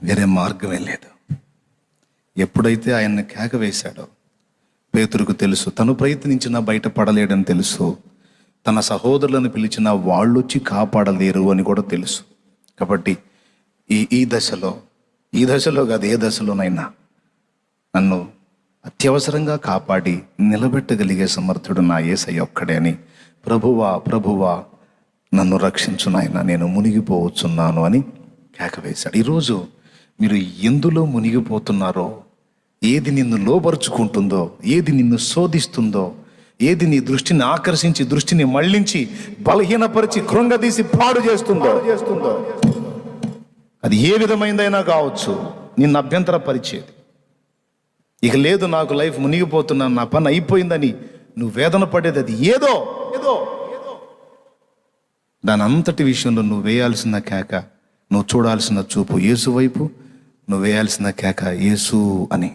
వేరే మార్గమే లేదు. ఎప్పుడైతే ఆయన్ని కేక వేశాడో పేతురుకు తెలుసు, తను ప్రయత్నించినా బయటపడలేడని తెలుసు, తన సహోదరులను పిలిచిన వాళ్ళు వచ్చి కాపాడలేరు అని కూడా తెలుసు. కాబట్టి ఈ దశలో కాదు, ఏ దశలోనైనా నన్ను అత్యవసరంగా కాపాడి నిలబెట్టగలిగే సమర్థుడు నా యేసయ్య ఒక్కడే అని, ప్రభువా నన్ను రక్షించు నాయనా, నేను మునిగిపోవచ్చున్నాను అని కేక వేశాడు. ఈరోజు మీరు ఎందులో మునిగిపోతున్నారో, ఏది నిన్ను లోపరుచుకుంటుందో, ఏది నిన్ను శోధిస్తుందో, ఏది నీ దృష్టిని ఆకర్షించి దృష్టిని మళ్లించి బలహీనపరిచి కృంగదీసి పాడు చేస్తుందో, అది ఏ విధమైందైనా కావచ్చు, నిన్ను అభ్యంతరపరిచేది, ఇక లేదు నాకు లైఫ్ మునిగిపోతున్నాను, నా పని అయిపోయిందని నువ్వు వేదన పడేది, అది ఏదో దాని అంతటి విషయంలో నువ్వు వేయాల్సిన కేక, నువ్వు చూడాల్సిన చూపు యేసు వైపు, నువ్వు వేయాల్సిన కేక యేసు అని.